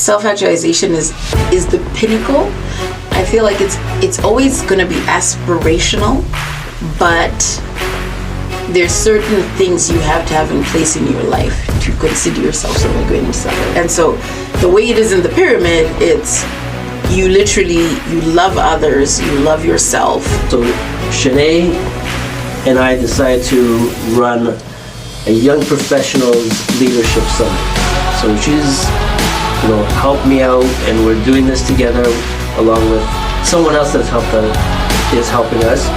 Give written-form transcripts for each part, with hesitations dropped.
self-actualization is the pinnacle. I feel like it's always going to be aspirational, but there's certain things you have to have in place in your life to consider yourself someone great and stuff. And so the way it is in the pyramid, it's you love others, you love yourself. So Chenai and I decided to run a young professionals leadership summit. So she's helped me out, and we're doing this together along with someone else that's is helping us.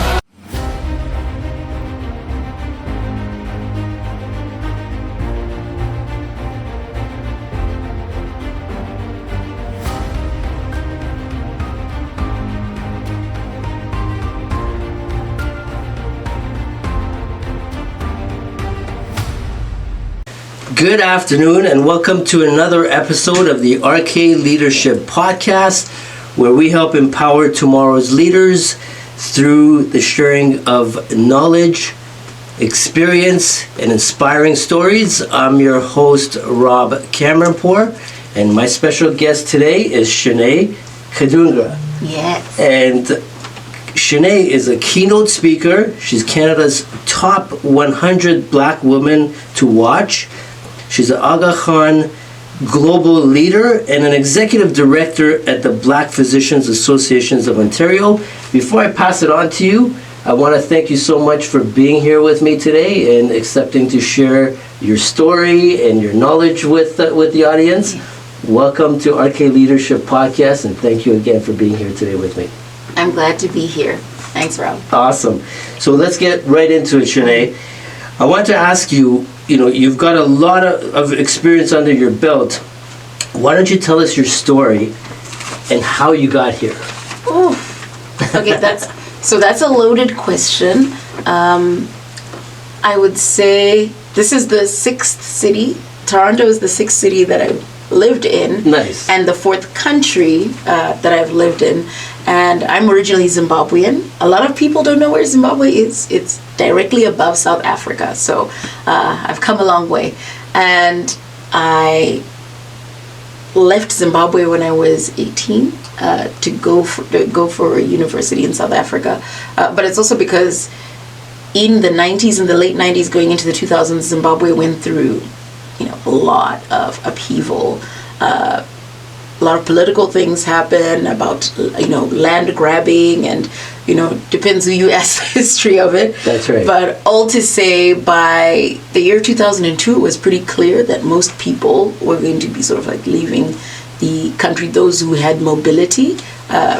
Good afternoon, and welcome to another episode of the RK Leadership Podcast, where we help empower tomorrow's leaders through the sharing of knowledge, experience, and inspiring stories. I'm your host, Rob Cameronpour, and my special guest today is Chenai Kadunga. Yes. And Chenai is a keynote speaker. She's Canada's top 100 Black women to watch. She's an Aga Khan global leader and an executive director at the Black Physicians Associations of Ontario. Before I pass it on to you, I want to thank you so much for being here with me today and accepting to share your story and your knowledge with the audience. Welcome to RK Leadership Podcast, and thank you again for being here today with me. I'm glad to be here. Thanks, Rob. Awesome. So let's get right into it, Chenai. I want to ask you, you've got a lot of experience under your belt. Why don't you tell us your story and how you got here? Oh, okay, that's a loaded question. I would say this is the sixth city. Toronto is the sixth city that I've lived in. Nice. And the fourth country that I've lived in. And I'm originally Zimbabwean. A lot of people don't know where Zimbabwe is. It's directly above South Africa. So I've come a long way. And I left Zimbabwe when I was 18 to go for a university in South Africa. But it's also because in the 90s, in the late 90s, going into the 2000s, Zimbabwe went through, a lot of upheaval. A lot of political things happen about, land grabbing, and, depends who you ask the history of it. That's right. But all to say, by the year 2002, it was pretty clear that most people were going to be sort of like leaving the country, those who had mobility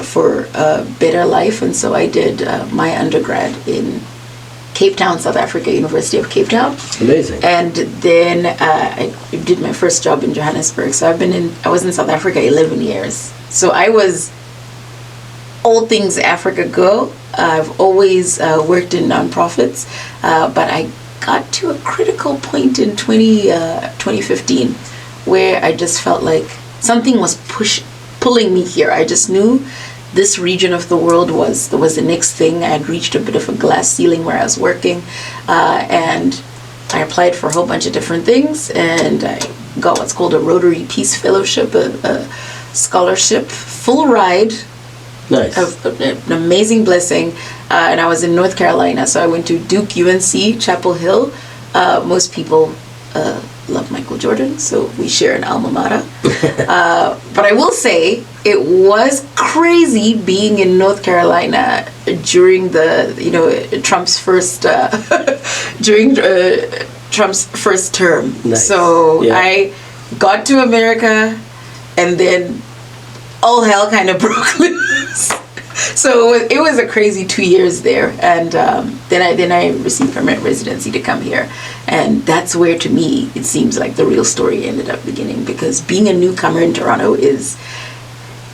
for a better life. And so I did my undergrad in Cape Town, South Africa, University of Cape Town. Amazing. And then I did my first job in Johannesburg. So I was in South Africa 11 years. So I was all things Africa go. I've always worked in nonprofits, but I got to a critical point in 2015 where I just felt like something was pulling me here. I just knew this region of the world was the next thing. I had reached a bit of a glass ceiling where I was working, and I applied for a whole bunch of different things, and I got what's called a Rotary Peace Fellowship, a scholarship, full ride. Nice. An amazing blessing. And I was in North Carolina, so I went to Duke, UNC, Chapel Hill. Most people love Michael Jordan, so we share an alma mater. But I will say, it was crazy being in North Carolina during Trump's first Trump's first term. Nice. So yeah. I got to America, and then all hell kind of broke loose. So it was a crazy 2 years there, and then I received permanent residency to come here, and that's where, to me, it seems like the real story ended up beginning, because being a newcomer in Toronto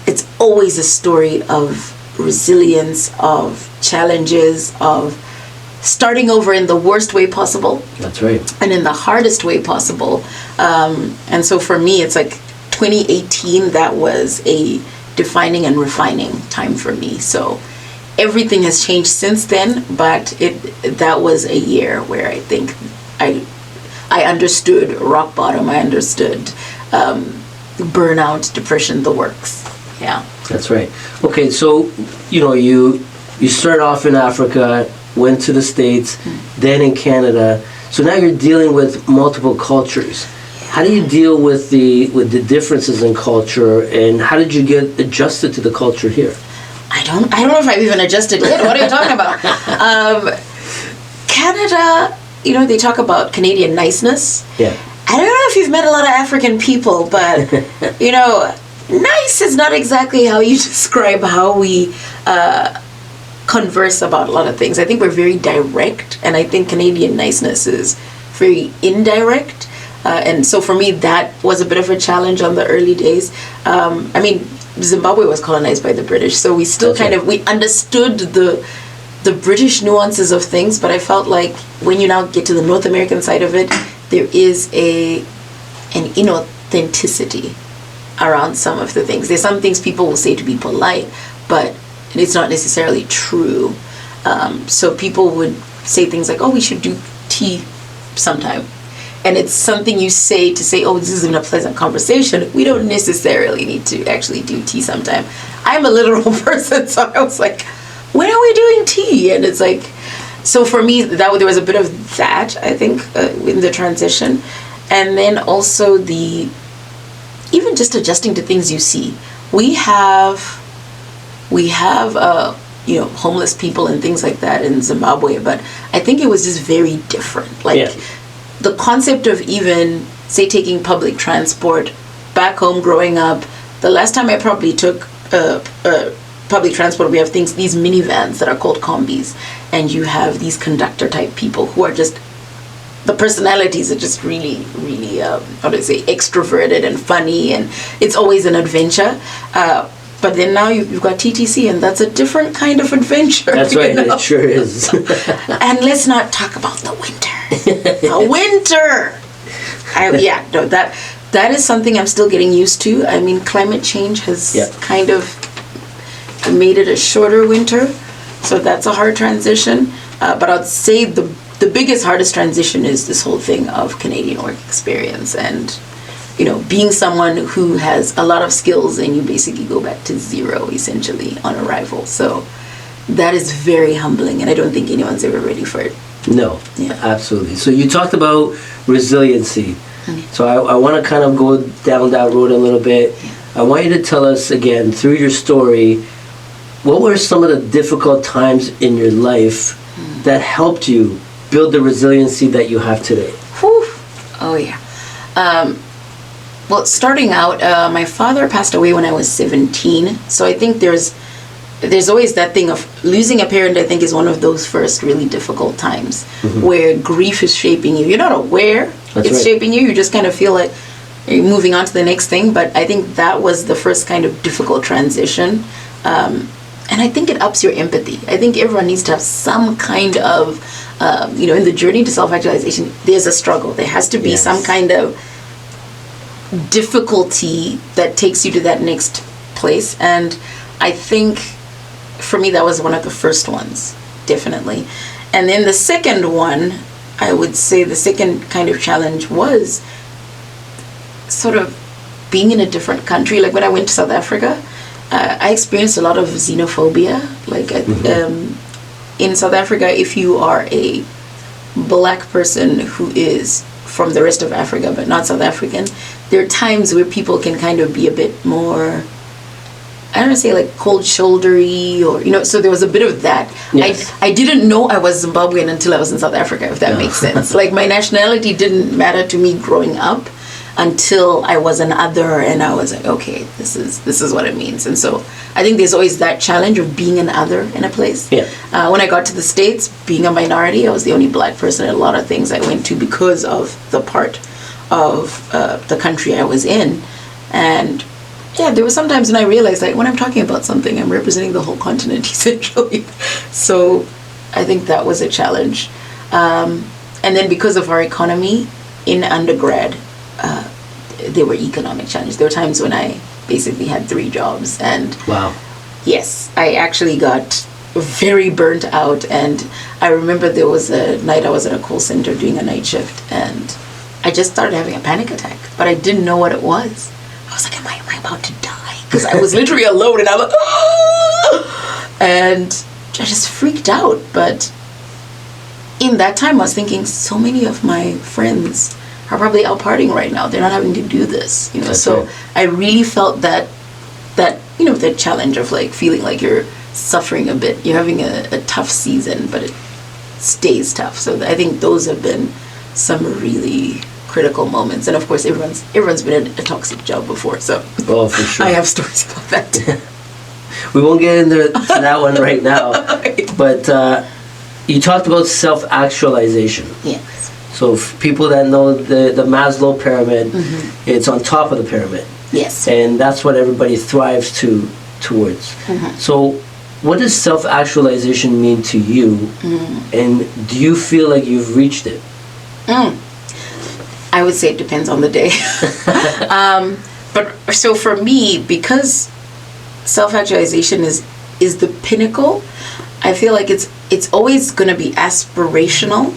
it's always a story of resilience, of challenges, of starting over in the worst way possible. That's right. And in the hardest way possible. And so for me, it's like 2018, that was a defining and refining time for me. So everything has changed since then, but that was a year where I think I understood rock bottom. I understood burnout, depression, the works. Yeah. That's right. Okay, so you start off in Africa, went to the States, then in Canada. So now you're dealing with multiple cultures. How do you deal with the differences in culture, and how did you get adjusted to the culture here? I don't know if I've even adjusted yet. What are you talking about? Canada, they talk about Canadian niceness. Yeah. I don't know if you've met a lot of African people, but nice is not exactly how you describe how we converse about a lot of things. I think we're very direct, and I think Canadian niceness is very indirect. And so for me, that was a bit of a challenge on the early days. Zimbabwe was colonized by the British, so we still we understood the British nuances of things, but I felt like when you now get to the North American side of it, there is an inauthenticity around some of the things. There's some things people will say to be polite, but it's not necessarily true. So people would say things like, oh, we should do tea sometime. And it's something you say to say, oh, this isn't a pleasant conversation. We don't necessarily need to actually do tea sometime. I'm a literal person, so I was like, when are we doing tea? And it's like, so for me, there was a bit of that, I think, in the transition. And then also even just adjusting to things you see. We have homeless people and things like that in Zimbabwe, but I think it was just very different. The concept of even, say, taking public transport back home growing up, the last time I probably took public transport, we have these minivans that are called combis, and you have these conductor type people who are just, the personalities are just really, really, extroverted and funny, and it's always an adventure. But then now you've got TTC, and that's a different kind of adventure. That's right, it sure is. And let's not talk about the winter. The winter! That is something I'm still getting used to. I mean, climate change has kind of made it a shorter winter, so that's a hard transition. But I'd say the biggest, hardest transition is this whole thing of Canadian work experience, and being someone who has a lot of skills and you basically go back to zero essentially on arrival. So that is very humbling, and I don't think anyone's ever ready for it. No, absolutely. So you talked about resiliency. Mm-hmm. So I want to kind of go down that road a little bit. Yeah. I want you to tell us again, through your story, what were some of the difficult times in your life that helped you build the resiliency that you have today? Whew. Oh, yeah. Well, starting out, my father passed away when I was 17. So I think there's always that thing of losing a parent. I think is one of those first really difficult times where grief is shaping you. You're not aware it's shaping you. You just kind of feel like you're moving on to the next thing. But I think that was the first kind of difficult transition. And I think it ups your empathy. I think everyone needs to have some kind of, in the journey to self-actualization, there's a struggle. There has to be some kind of difficulty that takes you to that next place. And I think for me that was one of the first ones, definitely. And then the second one, I would say the second kind of challenge was sort of being in a different country. Like when I went to South Africa, I experienced a lot of xenophobia. In South Africa, if you are a black person who is from the rest of Africa but not South African, there are times where people can kind of be a bit more, I don't want to say like cold shouldery or, so there was a bit of that. Yes. I didn't know I was Zimbabwean until I was in South Africa, if that makes sense. Like my nationality didn't matter to me growing up until I was an other, and I was like, okay, this is what it means. And so I think there's always that challenge of being an other in a place. Yeah. When I got to the States, being a minority, I was the only black person at a lot of things I went to because of the part of the country I was in. And there were some times when I realized like when I'm talking about something, I'm representing the whole continent essentially. So I think that was a challenge. And then because of our economy in undergrad, there were economic challenges. There were times when I basically had 3 jobs, and yes, I actually got very burnt out. And I remember there was a night I was at a call center doing a night shift, and I just started having a panic attack, but I didn't know what it was. I was like, am I about to die? Because I was literally alone, and I'm like, "Ah!" And I just freaked out. But in that time, I was thinking, so many of my friends are probably out partying right now. They're not having to do this, you know. That's So right. I really felt that that challenge of like feeling like you're suffering a bit. You're having a tough season, but it stays tough. So I think those have been some really critical moments. And of course, everyone's been in a toxic job before, so Oh, for sure. I have stories about that. We won't get into to that one right now. But you talked about self-actualization. Yes. So for people that know the Maslow pyramid, it's on top of the pyramid. Yes. And that's what everybody thrives towards. So what does self-actualization mean to you? And do you feel like you've reached it? I would say it depends on the day. But so for me, because self-actualization is the pinnacle, I feel like it's always going to be aspirational,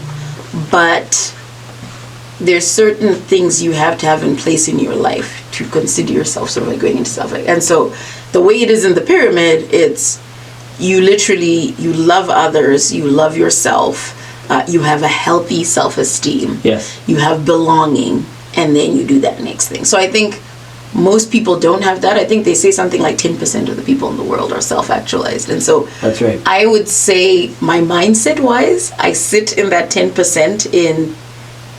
but there's certain things you have to have in place in your life to consider yourself sort of like going into self. And so the way it is in the pyramid, it's you love others, you love yourself, you have a healthy self-esteem, Yes. you have belonging, and then you do that next thing. So I think most people don't have that. I think they say something like 10% of the people in the world are self-actualized. And so That's right. I would say my mindset-wise, I sit in that 10% in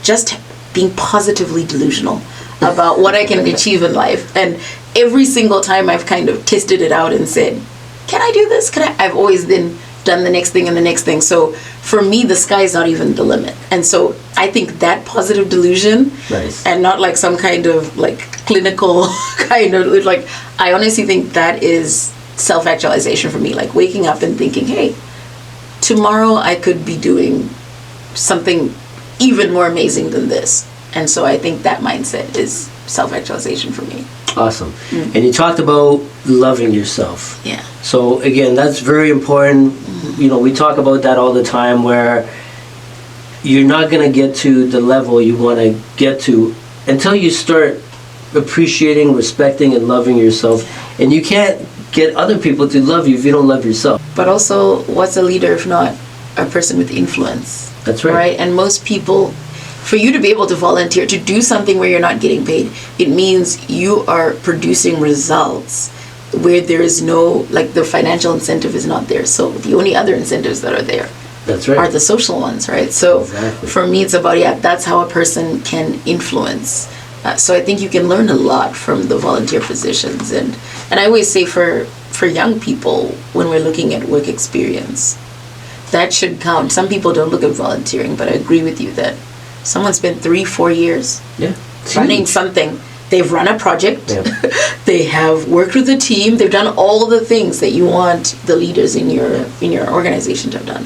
just being positively delusional about what I can achieve in life. And every single time I've kind of tested it out and said, can I do this? I've always then done the next thing and the next thing. So for me, the sky is not even the limit. And so I think that positive delusion, Nice. and not like some kind of like clinical kind of like, I honestly think that is self-actualization for me. Like waking up and thinking, hey, tomorrow I could be doing something even more amazing than this. And so I think that mindset is self-actualization for me. Awesome. And you talked about loving yourself. Yeah. So again, that's very important. You know, we talk about that all the time, where you're not going to get to the level you want to get to until you start appreciating, respecting, and loving yourself. And you can't get other people to love you if you don't love yourself. But also, what's a leader if not a person with influence? That's right. Right? And most people, for you to be able to volunteer, to do something where you're not getting paid, it means you are producing results where there is no, like the financial incentive is not there. So the only other incentives that are there That's right. are the social ones, right? So Exactly. for me, it's about, that's how a person can influence. So I think you can learn a lot from the volunteer positions. And I always say for young people, when we're looking at work experience, that should count. Some people don't look at volunteering, but I agree with you that someone spent 3-4 years Yeah. running something. They've run a project. Yeah. They have worked with a team. They've done all the things that you want the leaders in your organization to have done.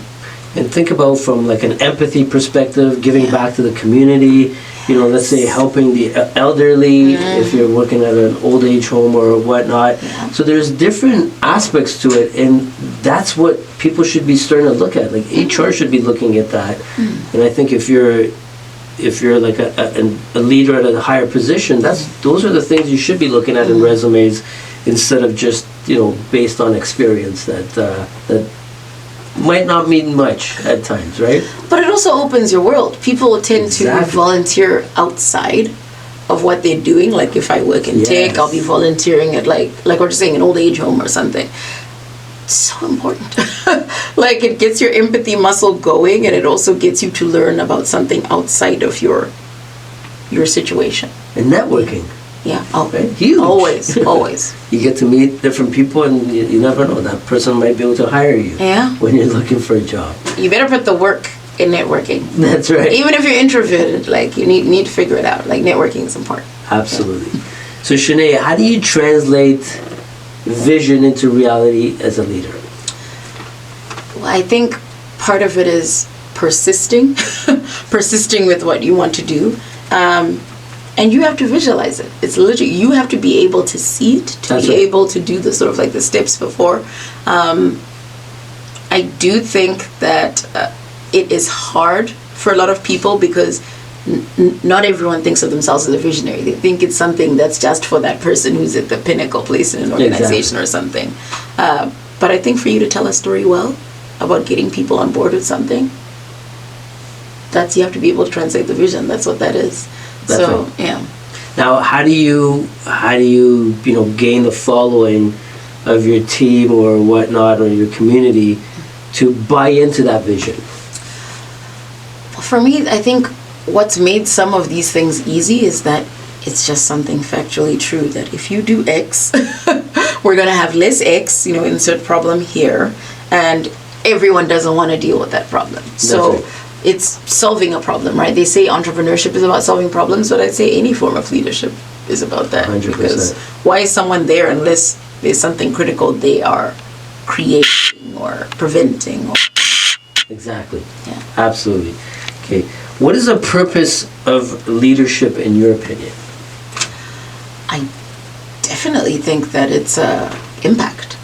And think about from like an empathy perspective, giving back to the community, you know, let's say helping the elderly if you're working at an old age home or whatnot. Yeah. So there's different aspects to it, and that's what people should be starting to look at. Like HR should be looking at that. And I think if you're like a leader at a higher position, those are the things you should be looking at in resumes, instead of just, you know, based on experience that might not mean much at times, right? But it also opens your world. People tend Exactly. to volunteer outside of what they're doing. Like if I work in tech, I'll be volunteering at like we're just saying an old age home or something. It's so important. Like it gets your empathy muscle going, and it also gets you to learn about something outside of your situation. And networking. Yeah. Oh, Right? Huge. Always. You get to meet different people, and you never know, that person might be able to hire you Yeah. when you're looking for a job. You better put the work in networking. That's right. Even if you're introverted, like you need to figure it out. Like networking is important. Absolutely. So Chenai, how do you translate vision into reality as a leader? Well, I think part of it is persisting with what you want to do. And you have to visualize it. It's literally, you have to be able to see it, to That's be right. able to do the sort of like the steps before. I do think that it is hard for a lot of people because not everyone thinks of themselves as a visionary. They think it's something that's just for that person who's at the pinnacle place in an organization or something. But I think for you to tell a story well about getting people on board with something, that's, you have to be able to translate the vision. That's what that is. That's so right. yeah. Now, how do you gain the following of your team or whatnot, or your community, to buy into that vision? For me, I think what's made some of these things easy is that it's just something factually true, that if you do X, we're going to have less X, insert problem here, and everyone doesn't want to deal with that problem. So right. It's solving a problem, right? They say entrepreneurship is about solving problems, but I'd say any form of leadership is about that. 100%. Because why is someone there unless there's something critical they are creating or preventing? Exactly. Yeah. Absolutely. Okay. What is the purpose of leadership in your opinion? I definitely think that it's impact,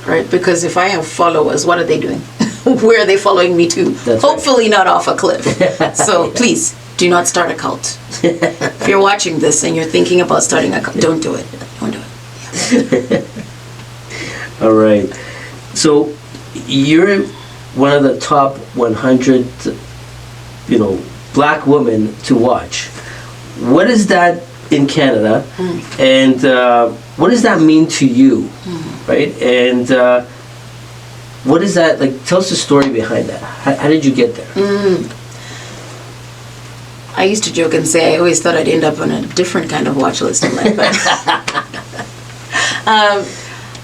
right? Because if I have followers, what are they doing? Where are they following me to? That's Hopefully right. not off a cliff. So please, do not start a cult. If you're watching this and you're thinking about starting a cult, don't do it. Don't do it. Yeah. All right. So you're one of the top 100, black women to watch. What is that in Canada? And what does that mean to you? Right? And what is that, like, tell us the story behind that. How did you get there? I used to joke and say I always thought I'd end up on a different kind of watch list in life. But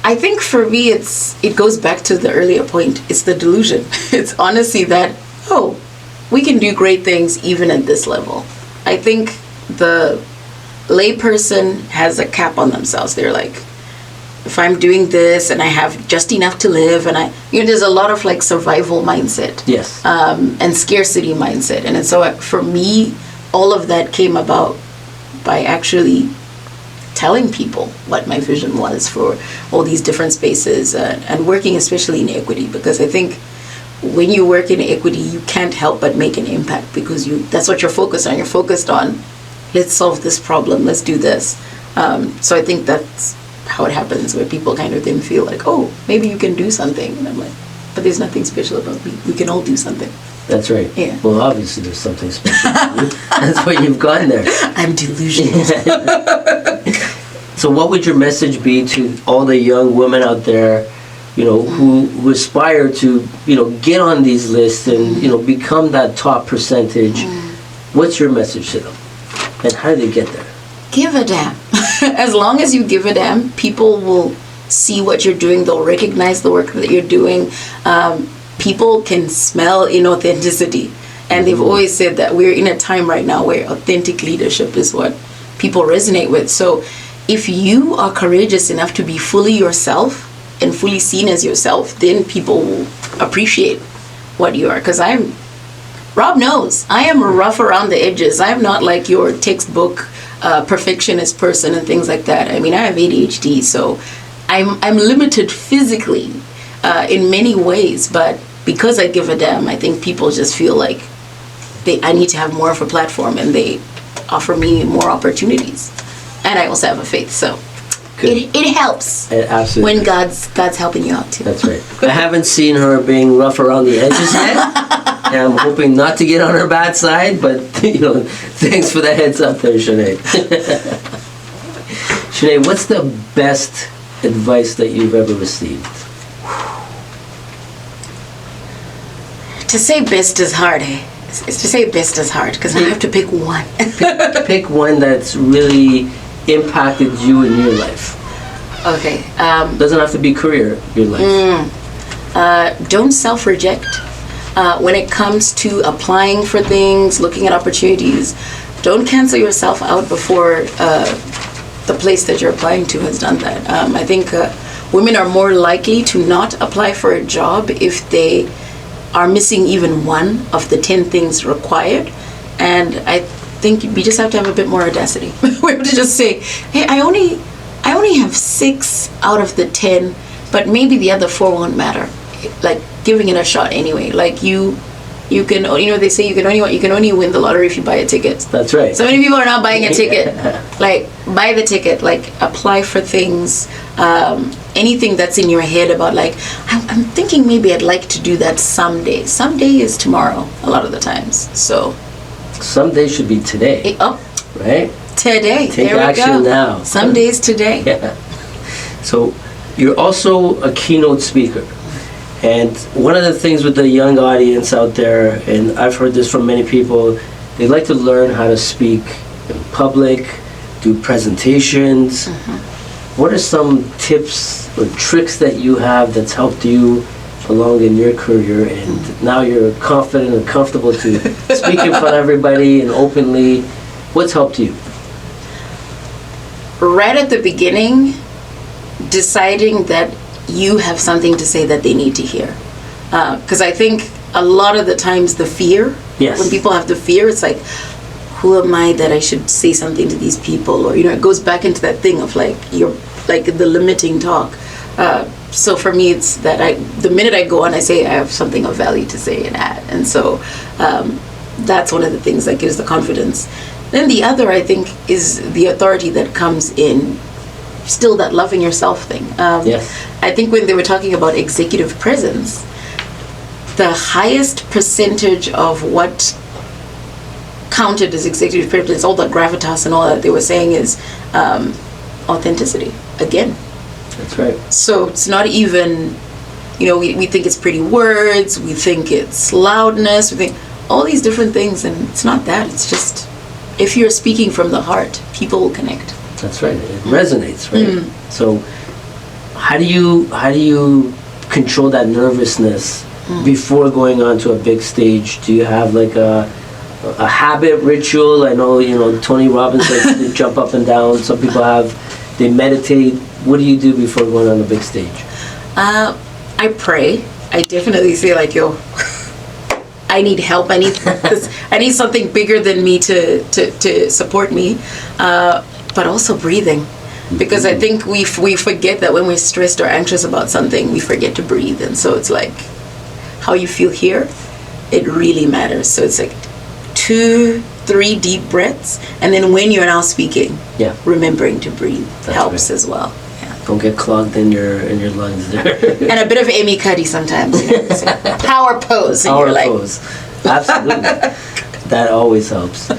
I think for me, it goes back to the earlier point. It's the delusion. It's honestly that, we can do great things even at this level. I think the layperson has a cap on themselves. They're like, if I'm doing this and I have just enough to live, and there's a lot of like survival mindset. Yes. And scarcity mindset. And so for me, all of that came about by actually telling people what my vision was for all these different spaces, and working especially in equity, because I think when you work in equity, you can't help but make an impact, because that's what you're focused on. You're focused on, let's solve this problem, let's do this. So I think that's how it happens, where people kind of then feel like, maybe you can do something. And I'm like, but there's nothing special about me. We can all do something. That's right. Yeah. Well, obviously there's something special about you. That's why you've gone there. I'm delusional. So what would your message be to all the young women out there, who aspire to, get on these lists and, become that top percentage? What's your message to them? And how do they get there? Give a damn. As long as you give a damn, people will see what you're doing. They'll recognize the work that you're doing. People can smell inauthenticity. And they've always said that we're in a time right now where authentic leadership is what people resonate with. So if you are courageous enough to be fully yourself and fully seen as yourself, then people will appreciate what you are. Because Rob knows, I am rough around the edges. I'm not like your textbook perfectionist person and things like that. I mean, I have ADHD, so I'm limited physically in many ways, but because I give a damn, I think people just feel like I need to have more of a platform, and they offer me more opportunities. And I also have a faith, so it helps. It absolutely. When God's helping you out too. That's right. I haven't seen her being rough around the edges yet. And I'm hoping not to get on her bad side, but thanks for the heads up there, Chenai. Chenai, what's the best advice that you've ever received? To say best is hard, eh? To say best is hard, because I have to pick one. Pick one that's really impacted you in your life. Okay. Doesn't have to be career, your life. Don't self-reject. When it comes to applying for things, looking at opportunities, don't cancel yourself out before the place that you're applying to has done that. I think women are more likely to not apply for a job if they are missing even one of the 10 things required. And I think we just have to have a bit more audacity. We have to just say, hey, I only have 6 out of the 10, but maybe the other 4 won't matter. Like, giving it a shot anyway. Like, you You can, they say you can only win the lottery if you buy a ticket. That's right. So many people are not buying a ticket. Like, buy the ticket. Like, apply for things. Anything that's in your head about, like, I'm thinking maybe I'd like to do that someday. Someday is tomorrow a lot of the times. So someday should be today. Right? Today. Take there action we go. now. Some days today. Yeah. So you're also a keynote speaker. And one of the things with the young audience out there, and I've heard this from many people, they like to learn how to speak in public, do presentations. What are some tips or tricks that you have that's helped you along in your career, and now you're confident and comfortable to speak in front of everybody and openly? What's helped you? Right at the beginning, deciding that you have something to say that they need to hear. Because I think a lot of the times the fear, Yes. when people have the fear, it's like, who am I that I should say something to these people? Or, it goes back into that thing of like, you're like the limiting talk. So for me, it's that the minute I go on, I say I have something of value to say and add. And so that's one of the things that gives the confidence. Then the other, I think, is the authority that comes in still that loving yourself thing. Yes. I think when they were talking about executive presence, the highest percentage of what counted as executive presence, all the gravitas and all that they were saying, is authenticity. Again. That's right. So it's not even, we think it's pretty words, we think it's loudness, we think all these different things, and it's not that. It's just, if you're speaking from the heart, people will connect. That's right. It resonates, right? So how do you control that nervousness before going onto a big stage? Do you have like a habit ritual? I know, Tony Robbins likes to jump up and down. Some people they meditate. What do you do before going on a big stage? I pray. I definitely feel like, I need help. I need something bigger than me to support me. But also breathing, because I think we forget that when we're stressed or anxious about something, we forget to breathe. And so it's like, how you feel here, it really matters. So it's like 2-3 deep breaths, and then when you're now speaking, remembering to breathe helps as well. Don't get clogged in your lungs there. And a bit of Amy Cuddy sometimes. Power pose. Power pose. Absolutely. That always helps.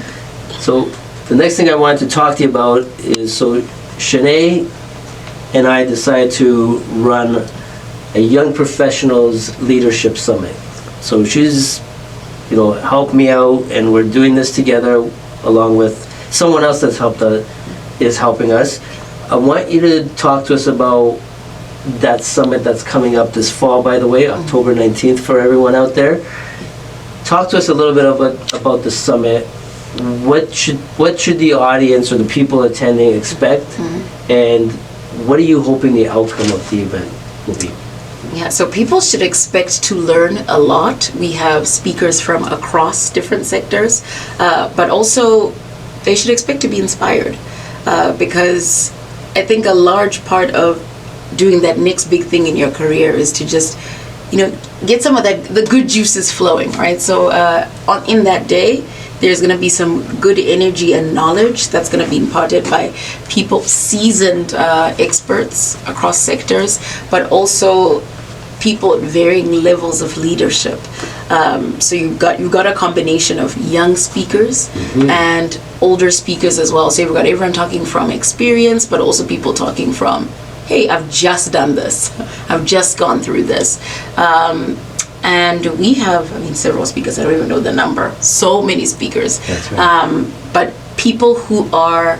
So the next thing I wanted to talk to you about is, so Chenai and I decided to run a Young Professionals Leadership Summit. So she's, helped me out, and we're doing this together along with someone else that's is helping us. I want you to talk to us about that summit that's coming up this fall, by the way, October 19th, for everyone out there. Talk to us a little bit about the summit. What should the audience or the people attending expect, and what are you hoping the outcome of the event will be? Yeah, so people should expect to learn a lot. We have speakers from across different sectors, but also they should expect to be inspired, because I think a large part of doing that next big thing in your career is to just, get some of the good juices flowing, right? So in that day, there's going to be some good energy and knowledge that's going to be imparted by people, seasoned experts across sectors, but also people at varying levels of leadership. So you've got a combination of young speakers and older speakers as well. So you've got everyone talking from experience, but also people talking from, hey, I've just done this. I've just gone through this. And we have, several speakers. I don't even know the number. So many speakers. That's right. But people who are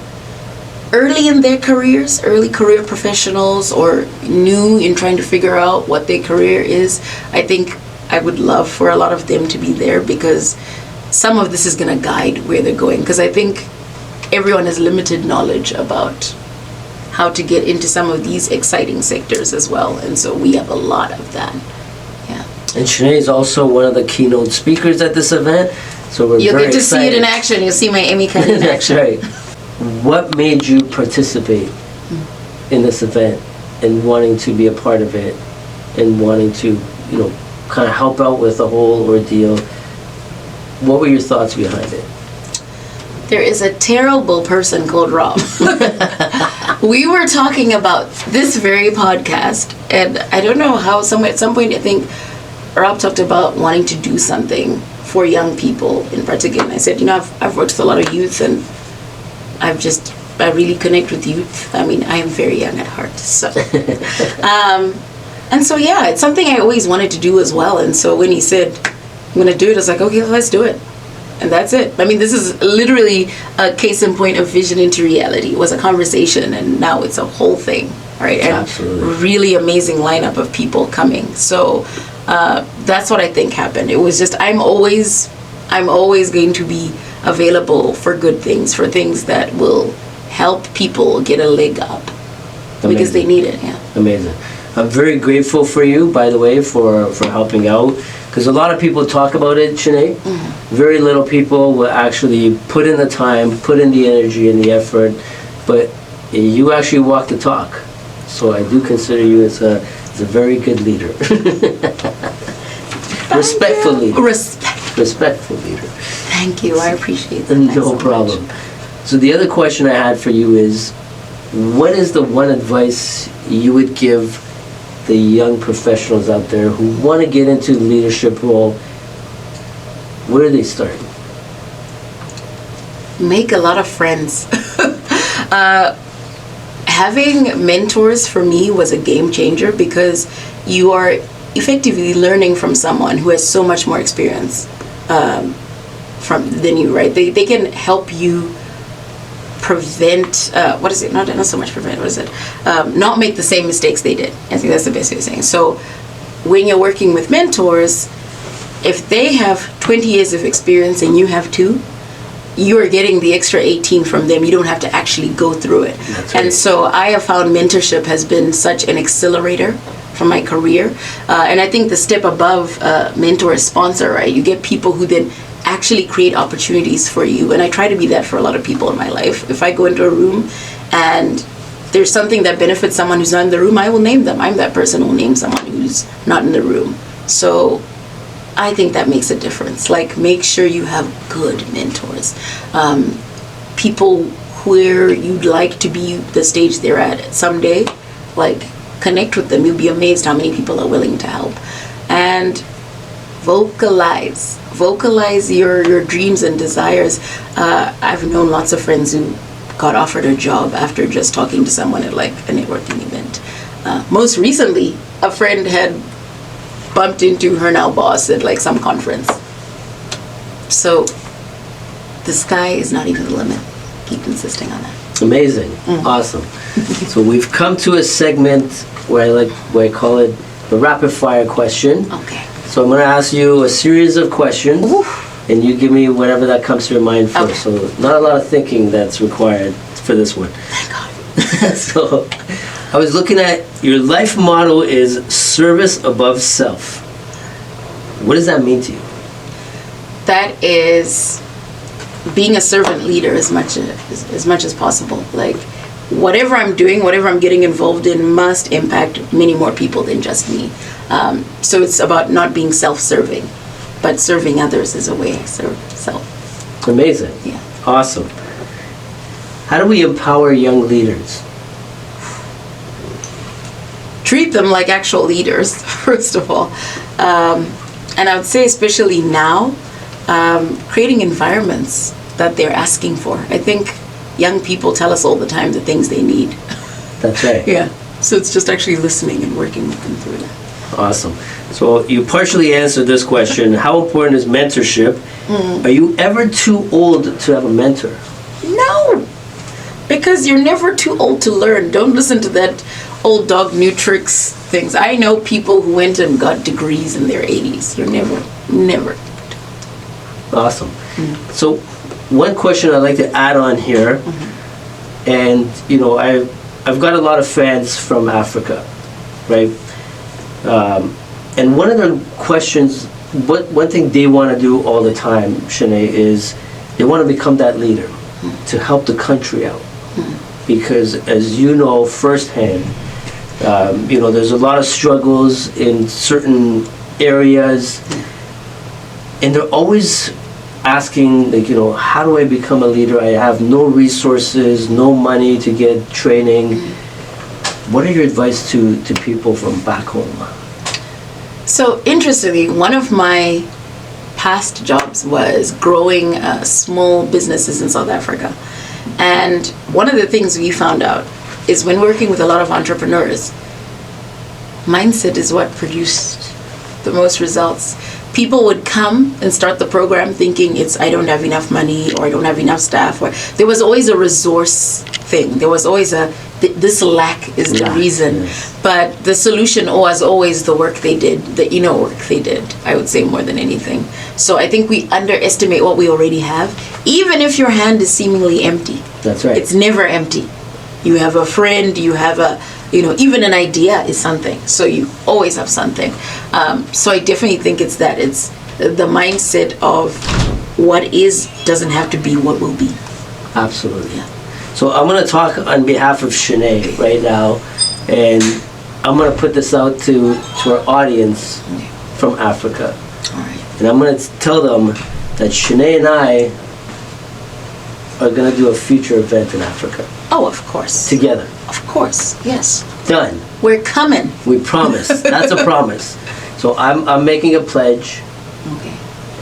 early in their careers, early career professionals, or new in trying to figure out what their career is, I think I would love for a lot of them to be there, because some of this is going to guide where they're going. Because I think everyone has limited knowledge about how to get into some of these exciting sectors as well. And so we have a lot of that. And Chenai is also one of the keynote speakers at this event, so we're You'll very get to excited. see it in action. You'll see my Amy Cuddy in That's action. right. What made you participate in this event and wanting to be a part of it and wanting to, kind of help out with the whole ordeal? what were your thoughts behind it? There is a terrible person called Rob. We were talking about this very podcast, and I don't know how, at some point I think Rob talked about wanting to do something for young people in particular. And I said, I've worked with a lot of youth, and I really connect with youth. I mean, I am very young at heart, so. And so, yeah, it's something I always wanted to do as well. And so when he said, I'm going to do it, I was like, okay, let's do it. And that's it. I mean, this is literally a case in point of vision into reality. It was a conversation, and now it's a whole thing, right? And Absolutely. really amazing lineup of people coming. So that's what I think happened. It was just, I'm always going to be available for good things, for things that will help people get a leg up. Amazing. Because they need it, yeah. Amazing. I'm very grateful for you, by the way, for helping out. Because a lot of people talk about it, Chenai. Mm-hmm. Very little people will actually put in the time, put in the energy and the effort. But you actually walk the talk. So I do consider you as a very good leader. Respectful leader. Respectful leader. Thank you. I appreciate that. No problem. So the other question I had for you is, what is the one advice you would give the young professionals out there who want to get into the leadership role? Where do they start? Make a lot of friends. Having mentors for me was a game changer, because you are effectively learning from someone who has so much more experience than you, right? They can help you prevent, not so much prevent, not make the same mistakes they did. I think that's the best way of saying. So when you're working with mentors, if they have 20 years of experience and you have 2, you are getting the extra 18 from them. You don't have to actually go through it. That's and right. So I have found mentorship has been such an accelerator for my career. And I think the step above mentor is sponsor, right? You get people who then actually create opportunities for you. And I try to be that for a lot of people in my life. If I go into a room and there's something that benefits someone who's not in the room, I will name them. I'm that person who will name someone who's not in the room. So I think that makes a difference. Like, make sure you have good mentors. People where you'd like to be the stage they're at someday, like, connect with them. You'll be amazed how many people are willing to help. And vocalize your dreams and desires. I've known lots of friends who got offered a job after just talking to someone at like a networking event. Most recently, a friend had bumped into her now boss at like some conference. So the sky is not even the limit. Keep insisting on that. Amazing. Awesome. So we've come to a segment where I call it the rapid fire question. Okay. So I'm going to ask you a series of questions. Oof. And you give me whatever that comes to your mind first. Okay. So not a lot of thinking that's required for this one. Thank God. So I was looking at your life motto is service above self. What does that mean to you? That is being a servant leader as much as possible. Like, whatever I'm doing, whatever I'm getting involved in must impact many more people than just me. So it's about not being self-serving, but serving others is a way I serve self. Amazing. Yeah. Awesome. How do we empower young leaders? Treat them like actual leaders, first of all. And I would say especially now, creating environments that they're asking for. I think young people tell us all the time the things they need. That's right. Yeah. So it's just actually listening and working with them through that. Awesome. So you partially answered this question. How important is mentorship? Are you ever too old to have a mentor? No, because you're never too old to learn. Don't listen to that old dog new tricks things. I know people who went and got degrees in their 80s. You're never. Awesome. So one question I'd like to add on here, and I've got a lot of fans from Africa, right? And one of the questions, one thing they want to do all the time, Chenai, is they want to become that leader to help the country out. Because as you know firsthand, there's a lot of struggles in certain areas, and they're always asking, like, how do I become a leader? I have no resources, no money to get training. What are your advice to people from back home? So interestingly, one of my past jobs was growing small businesses in South Africa. And one of the things we found out is when working with a lot of entrepreneurs, mindset is what produced the most results. People would come and start the program thinking it's I don't have enough money or I don't have enough staff, or there was always a resource thing. There was always this lack is the reason. Yes. But the solution was always the work they did, the inner work they did, I would say, more than anything. So I think we underestimate what we already have. Even if your hand is seemingly empty. That's right. It's never empty. You have a friend, you have even an idea is something. So you always have something. So I definitely think it's that. It's the mindset of what is doesn't have to be what will be. Absolutely. Yeah. So I'm going to talk on behalf of Chenai right now, and I'm going to put this out to our audience from Africa. All right. And I'm going to tell them that Chenai and I are going to do a future event in Africa. Oh, of course. Together. Of course, yes. Done. We're coming. We promise. That's a promise. So I'm making a pledge, Okay.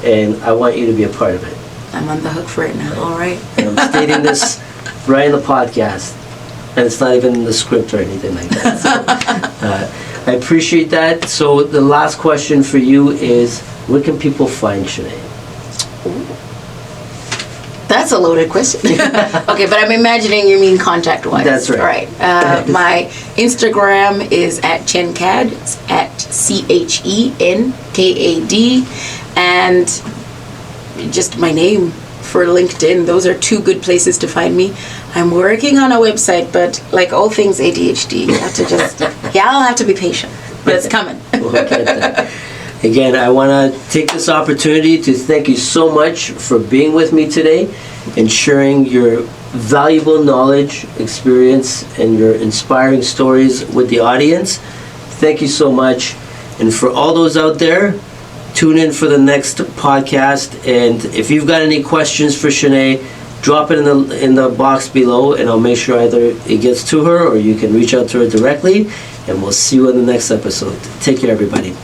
and I want you to be a part of it. I'm on the hook for it now. All right. And I'm stating this right in the podcast, and it's not even in the script or anything like that. So, I appreciate that. So the last question for you is, where can people find Chenai? That's a loaded question. Okay, but I'm imagining you mean contact-wise. That's right. All right. My Instagram is at Chenkad. It's at CHENKAD. And just my name for LinkedIn. Those are two good places to find me. I'm working on a website, but like all things ADHD, you have to just, I'll have to be patient. But it's coming. We'll get that. Again, I want to take this opportunity to thank you so much for being with me today and sharing your valuable knowledge, experience, and your inspiring stories with the audience. Thank you so much. And for all those out there, tune in for the next podcast. And if you've got any questions for Chenai, drop it in the box below, and I'll make sure either it gets to her or you can reach out to her directly. And we'll see you in the next episode. Take care, everybody.